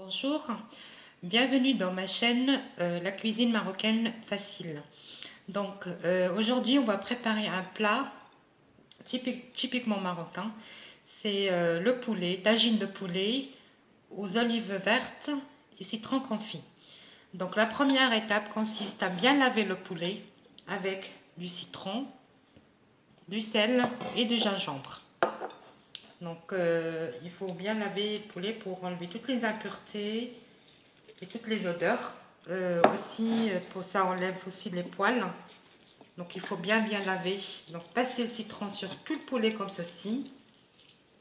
Bonjour, bienvenue dans ma chaîne La cuisine marocaine facile. Donc aujourd'hui on va préparer un plat typiquement marocain. C'est le poulet, tagine de poulet aux olives vertes et citron confit. Donc la première étape consiste à bien laver le poulet avec du citron, du sel et du gingembre. Donc il faut bien laver le poulet pour enlever toutes les impuretés et toutes les odeurs. Aussi, pour ça enlève aussi les poils. Donc il faut bien laver. Donc passer le citron sur tout le poulet comme ceci.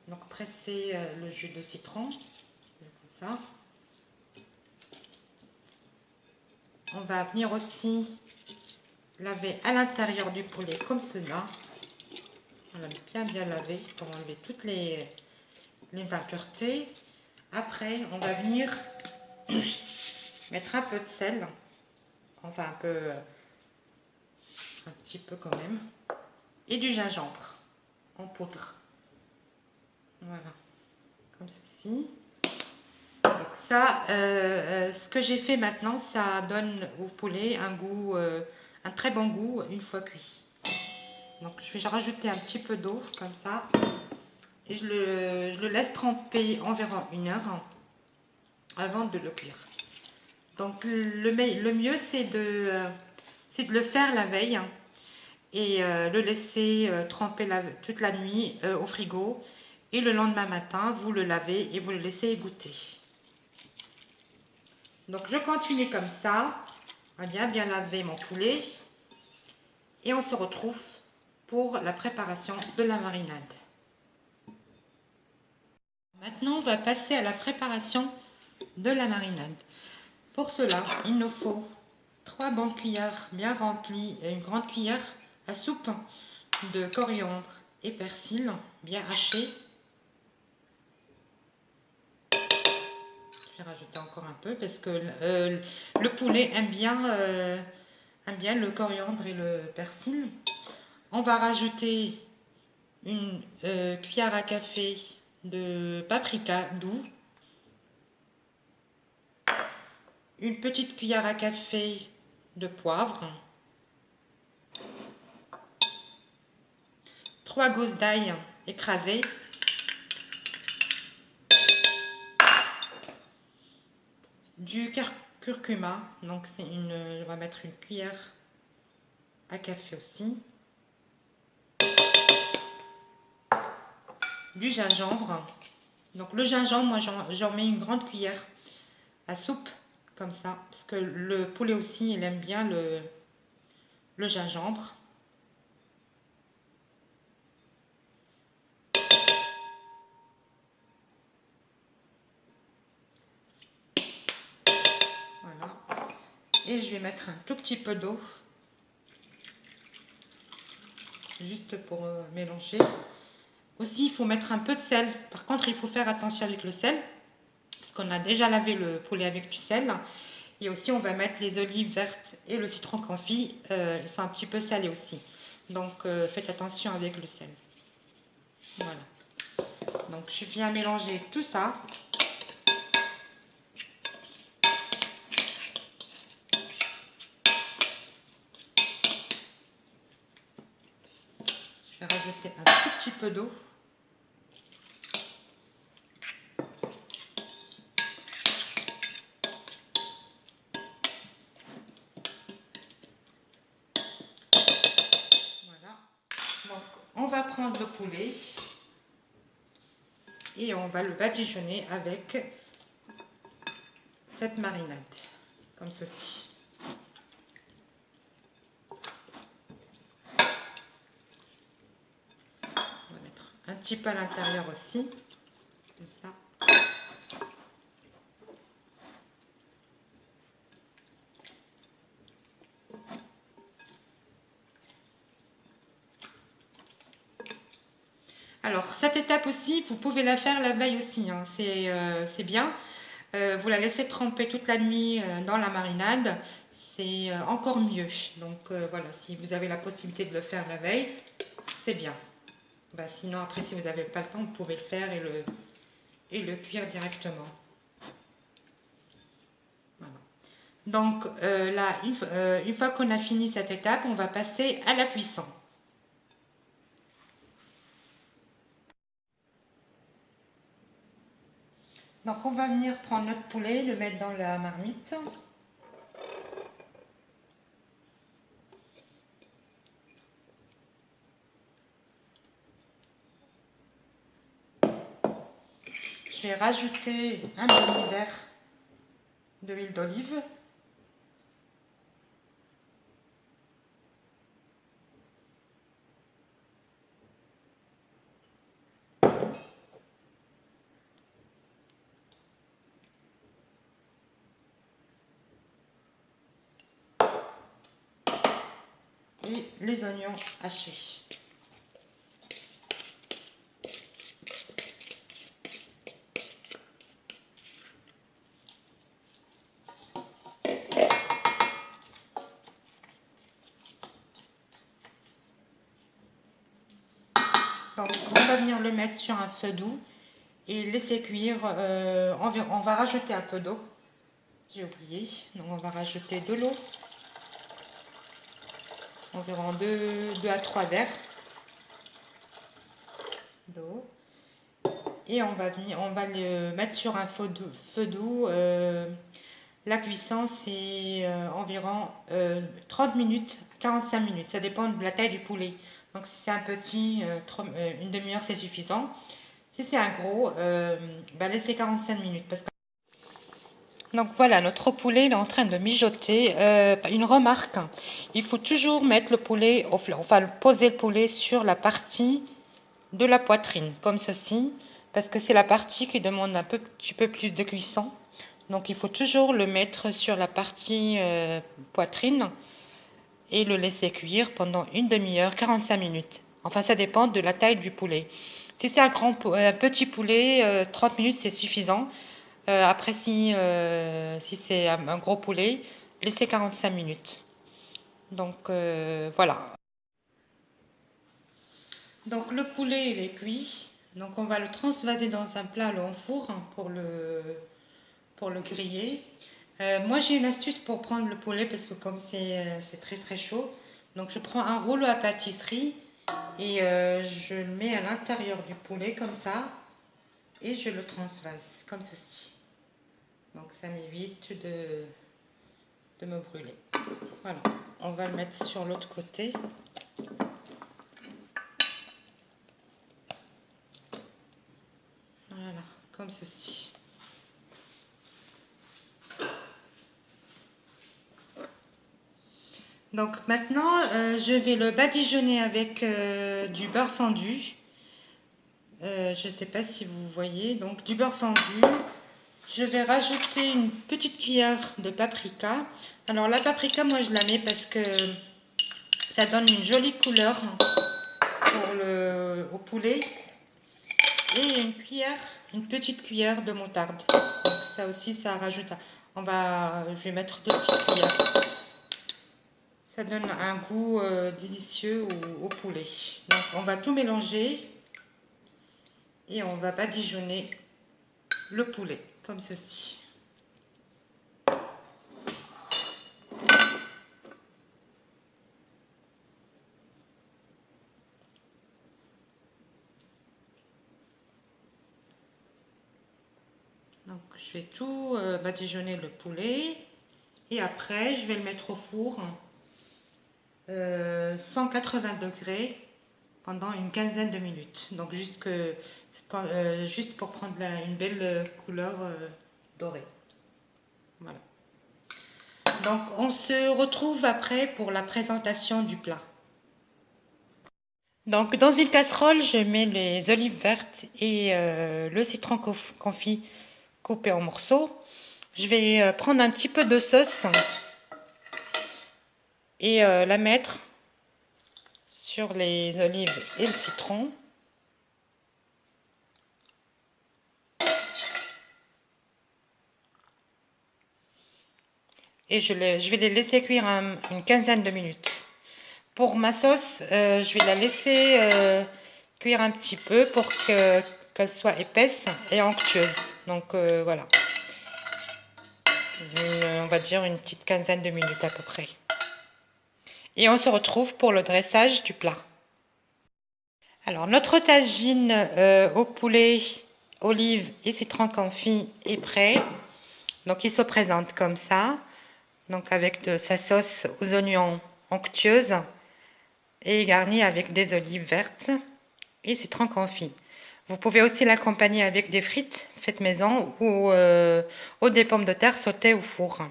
Donc presser le jus de citron comme ça. On va venir aussi laver à l'intérieur du poulet comme cela. On va bien laver pour enlever toutes les impuretés. Après, on va venir mettre un peu de sel, enfin un petit peu quand même, et du gingembre en poudre. Voilà, comme ceci. Donc ça, ce que j'ai fait maintenant, ça donne au poulet un goût, un très bon goût une fois cuit. Donc je vais rajouter un petit peu d'eau comme ça et je le laisse tremper environ 1 heure avant de le cuire. Donc le mieux c'est de le faire la veille et le laisser tremper toute la nuit au frigo. Et le lendemain matin, vous le lavez et vous le laissez égoutter. Donc je continue comme ça, à bien laver mon poulet. Et on se retrouve pour la préparation de la marinade. Maintenant, on va passer à la préparation de la marinade. Pour cela, il nous faut 3 bonnes cuillères bien remplies et une grande cuillère à soupe de coriandre et persil bien haché. Je vais rajouter encore un peu parce que le poulet aime bien le coriandre et le persil. On va rajouter une cuillère à café de paprika doux, une petite cuillère à café de poivre, 3 gousses d'ail écrasées, du curcuma, donc on va mettre une cuillère à café aussi, du gingembre. Donc le gingembre, moi j'en mets une grande cuillère à soupe comme ça, parce que le poulet aussi il aime bien le gingembre. Voilà. Et je vais mettre un tout petit peu d'eau, juste pour mélanger. Aussi, il faut mettre un peu de sel. Par contre, il faut faire attention avec le sel, parce qu'on a déjà lavé le poulet avec du sel. Et aussi, on va mettre les olives vertes et le citron confit. Ils sont un petit peu salés aussi. Donc, faites attention avec le sel. Voilà. Donc, je viens mélanger tout ça. Je vais rajouter un tout petit peu d'eau. Voilà. Donc, on va prendre le poulet et on va le badigeonner avec cette marinade, comme ceci. On va mettre un petit peu à l'intérieur aussi, comme ça. Alors, cette étape aussi, vous pouvez la faire la veille aussi, hein. C'est bien. Vous la laissez tremper toute la nuit dans la marinade, c'est encore mieux. Donc voilà, si vous avez la possibilité de le faire la veille, c'est bien. Bah, sinon, après, si vous n'avez pas le temps, vous pouvez le faire et le cuire directement. Donc là, une fois qu'on a fini cette étape, on va passer à la cuisson. Donc on va venir prendre notre poulet, le mettre dans la marmite. Je vais rajouter un demi-verre d'huile d'olive. Et les oignons hachés. Donc on va venir le mettre sur un feu doux et laisser cuire environ. On va rajouter un peu d'eau. J'ai oublié. Donc on va rajouter de l'eau. Environ 2 à 3 verres d'eau. Et on va le mettre sur un feu doux. La cuisson, c'est environ 30 minutes, 45 minutes. Ça dépend de la taille du poulet. Donc si c'est un petit, une demi-heure, c'est suffisant. Si c'est un gros, laissez 45 minutes. Donc voilà, notre poulet il est en train de mijoter. Une remarque, il faut toujours mettre le poulet, enfin poser le poulet sur la partie de la poitrine, comme ceci, parce que c'est la partie qui demande un petit peu plus de cuisson. Donc il faut toujours le mettre sur la partie poitrine et le laisser cuire pendant une demi-heure, 45 minutes. Enfin, ça dépend de la taille du poulet. Si c'est un petit poulet, 30 minutes c'est suffisant. Après, si c'est un gros poulet, laissez 45 minutes. Donc voilà. Donc le poulet il est cuit. Donc on va le transvaser dans un plat au four pour le griller. Moi j'ai une astuce pour prendre le poulet parce que comme c'est très très chaud. Donc je prends un rouleau à pâtisserie et je le mets à l'intérieur du poulet comme ça et je le transvase comme ceci. Donc ça m'évite de me brûler. Voilà, on va le mettre sur l'autre côté. Voilà, comme ceci. Donc maintenant, je vais le badigeonner avec du beurre fondu. Je ne sais pas si vous voyez, donc du beurre fondu. Je vais rajouter une petite cuillère de paprika. Alors la paprika, moi je la mets parce que ça donne une jolie couleur au poulet. Et une petite cuillère de moutarde. Donc ça aussi, ça rajoute. Je vais mettre 2 petites cuillères. Ça donne un goût délicieux au poulet. Donc on va tout mélanger et on va badigeonner le poulet comme ceci. Donc je vais tout badigeonner le poulet et après je vais le mettre au four 180 degrés pendant une quinzaine de minutes. Donc juste pour prendre une belle couleur dorée. Voilà. Donc on se retrouve après pour la présentation du plat. Donc dans une casserole, je mets les olives vertes et le citron confit coupé en morceaux. Je vais prendre un petit peu de sauce et la mettre sur les olives et le citron. Et je vais les laisser cuire une quinzaine de minutes. Pour ma sauce, je vais la laisser cuire un petit peu pour qu'elle soit épaisse et onctueuse. Donc voilà. on va dire une petite quinzaine de minutes à peu près. Et on se retrouve pour le dressage du plat. Alors, notre tagine au poulet, olive et citron confit est prêt. Donc, il se présente comme ça. Donc, avec de sa sauce aux oignons onctueuse et garni avec des olives vertes et citron confit. Vous pouvez aussi l'accompagner avec des frites faites maison ou des pommes de terre sautées au four.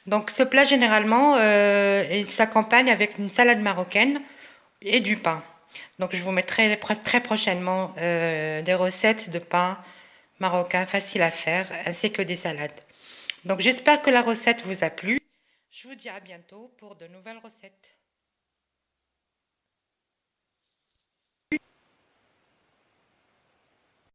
Donc, ce plat, généralement, il s'accompagne avec une salade marocaine et du pain. Donc, je vous mettrai très prochainement des recettes de pain marocain faciles à faire, ainsi que des salades. Donc, j'espère que la recette vous a plu. Je vous dis à bientôt pour de nouvelles recettes.